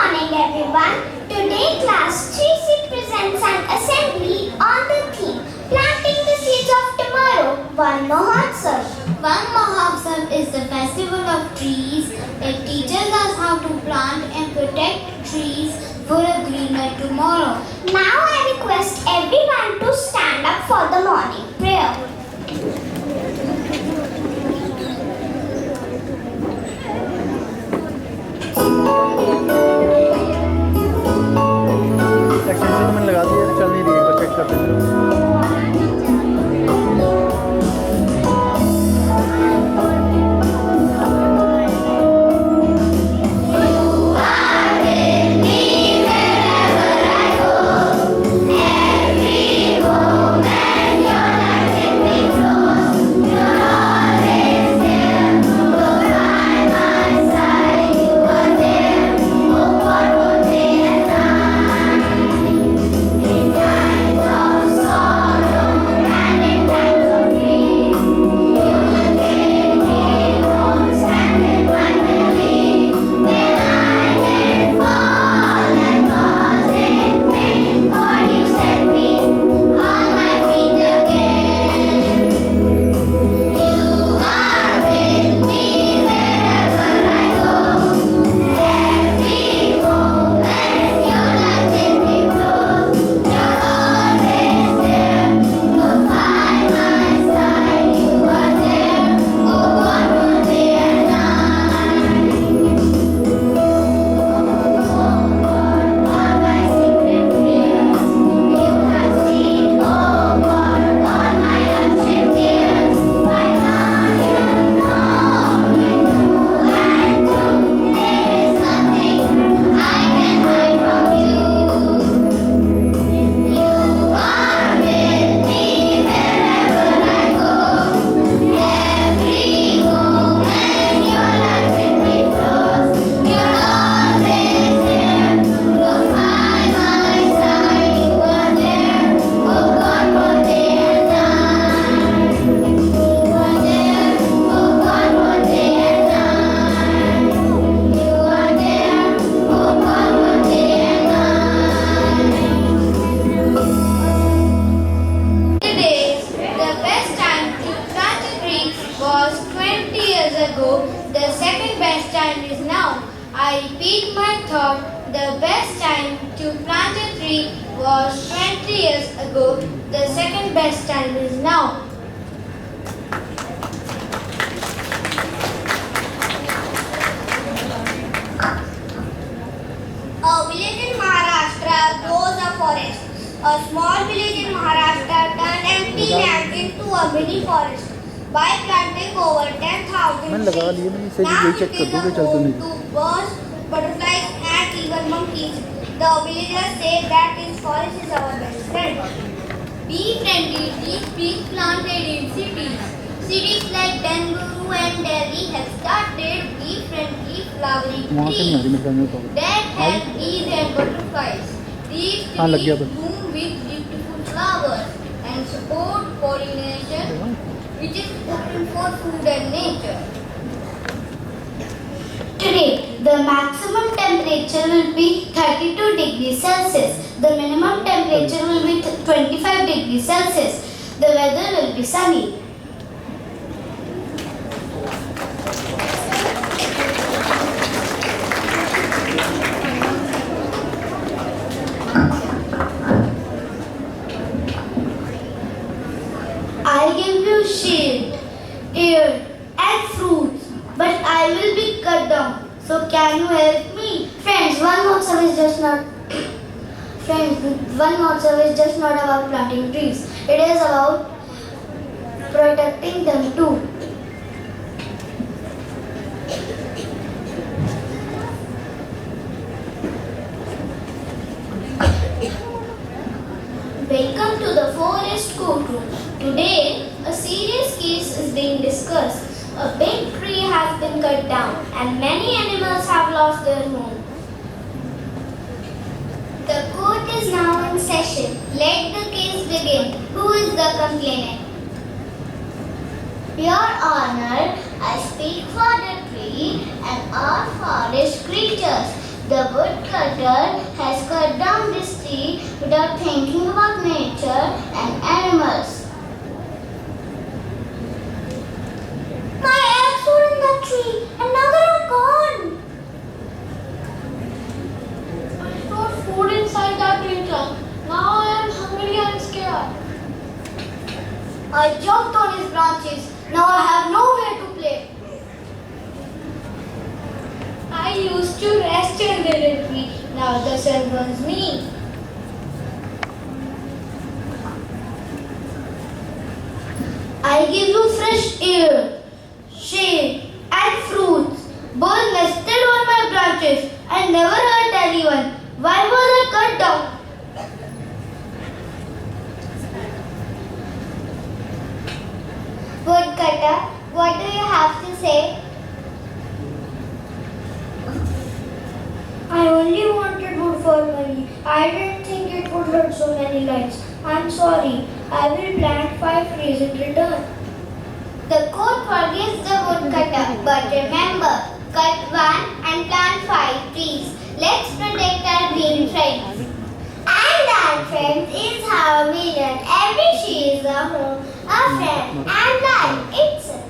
Everyone, today class 3C presents an assembly on the theme Planting the Seeds of Tomorrow, One Mahotsav. One Mahotsav is the festival of trees. It teaches us how to plant and protect trees for a greener tomorrow. Now I request everyone to stand up for the morning prayer. Extension तो मैंने लगा दिया चल नहीं रही है बस check करते हैं The second best time is now. I repeat my thought. The best time to plant a tree was 20 years ago. The second best time is now. A village in Maharashtra grows a forest. A small village in Maharashtra turned empty land into a mini forest by planting over 10,000 मैंने लगा trees. लिए मैंने इसे Now यही it check कर is दूँ a कि चल तो home नहीं to birds, butterflies and even monkeys. The villagers say that this forest is our best friend. Bee friendly trees being planted in cities. Cities like Bengaluru and Delhi have started bee friendly flowering वहाँ से नहीं आ trees रही मेरे ख्याल में तो that have bees and butterflies. These हाँ लग गया trees बस bloom with beautiful flowers and support pollination, which is important for food and nature. Today, the maximum temperature will be 32 degrees Celsius. The minimum temperature will be 25 degrees Celsius. The weather will be sunny. I give you shade, air and fruits, but I will be cut down. So can you help me? Friends, one Mahotsav is just not about planting trees. It is about protecting them too. Welcome to the forest courtroom. Today A serious case is being discussed. A big tree has been cut down and many animals have lost their home. The court is now in session. Let the case begin. Who is the complainant? Your Honor, I speak for the tree and all forest creatures. The woodcutter has cut down this tree without thinking about nature and animals. My eggs were in the tree and now they are gone. I stored food inside that tree trunk. Now I am hungry and scared. I jumped on his branches. Now I have nowhere to play. I used to rest under the tree. Now the sun burns me. I give you fresh air, shade, and fruits. Birds nested on my branches. I never hurt anyone. Why was I cut down? Woodcutter, what do you have to say? I only wanted wood for money. I didn't think it would hurt so many lives. I'm sorry. I will plant 5 trees in return. The court forgives the woodcutter, but remember, cut 1 and plant 5 trees. Let's protect our green friends. And our friends is how we learn every tree is a home, a friend, and life itself.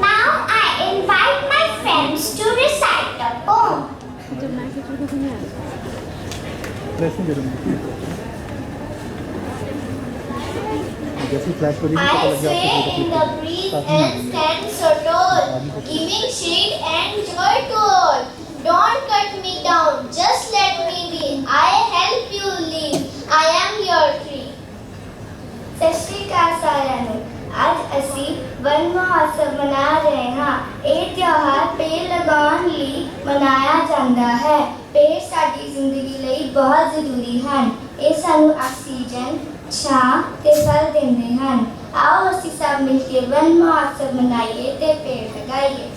Now I invite my friends to recite a poem. जैसी flash को I sway in the breeze and stand so tall, giving shade and joy to all. Don't cut me down, just let me be. I help you live. I am your tree. सत श्री अकाल साਰਿਆਂ ਨੂੰ ਅੱਜ ਅਸੀਂ one ਮਹੋਤਸਵ ਮਨਾ ਰਹੇ ਹਾਂ। ਇਹ ਤਿਉਹਾਰ ਪੇੜ ਲਗਾਉਣ ਲਈ ਮਨਾਇਆ ਜਾਂਦਾ ਹੈ। ਪੇੜ ਸਾਡੀ ਜ਼ਿੰਦਗੀ ਲਈ ਬਹੁਤ ਜ਼ਰੂਰੀ ਹਨ। ਇਹ ਸਾਨੂੰ ਆਕਸੀਜਨ, ਛਾਂ ਤੇ ਫਲ ਦਿੰਦੇ ਹਨ। ਆਓ ਅਸੀਂ ਸਭ ਮਿਲ ਕੇ ਵਨ ਮਹੋਤਸਵ ਮਨਾਈਏ ਤੇ ਪੇੜ ਲਗਾਈਏ।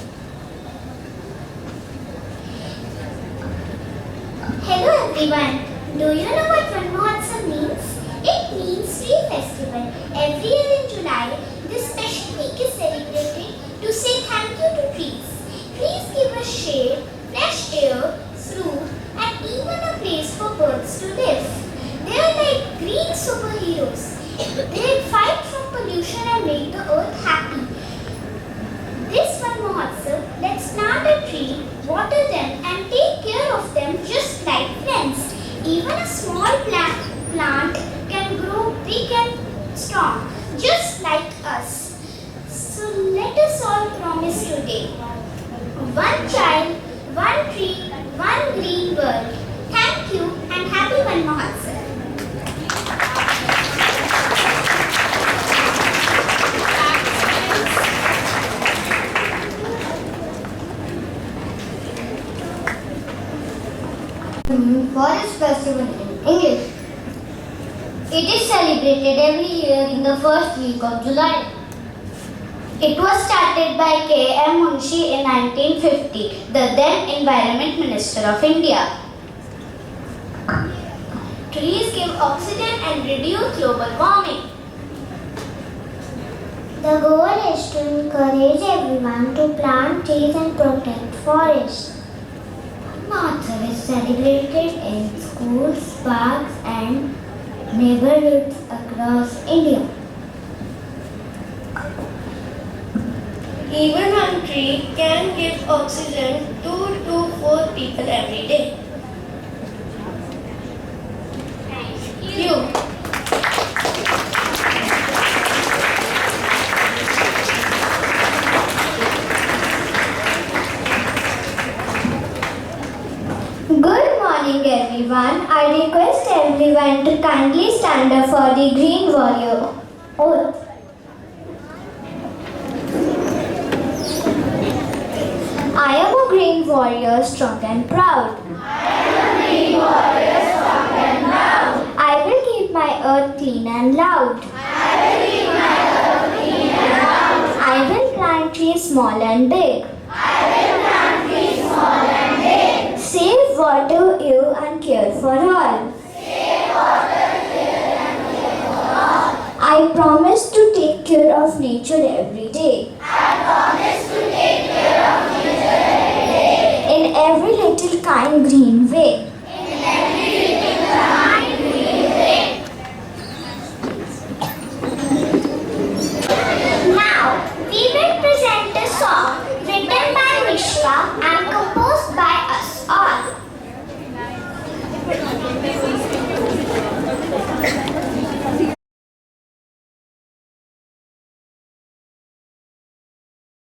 Hello everyone. Do you know what Van Mahotsav means? It means tree festival. Every year in July, this special week is celebrated to say thank you to trees. Trees give us shade, fresh air, fruit, and even a place for birds to live. They are like green superheroes. They fight from pollution and make the earth happy. This Van Mahotsav, let's plant a tree, water them, and take care of them just like friends. Even a small plant can grow big and strong, just like us. So let us all promise today. One child, one tree, one green world. Thank you and happy Van Mahotsav. Forest Festival in English. It is celebrated every year in the first week of July. It was started by K.M. Munshi in 1950, the then Environment Minister of India. Trees give oxygen and reduce global warming. The goal is to encourage everyone to plant trees and protect forests. Mahotsav is celebrated in schools, parks and neighborhoods across India. Even one tree can give oxygen 2 to 4 people every day. Thank you. Good morning everyone. I request everyone to kindly stand up for the Green Warrior oath. I am a Green Warrior, strong and proud. I am a Green Warrior, strong and proud. I my earth clean and loud. I will plant trees small and big. Save water, air and care for all. I promise to take care of nature every day.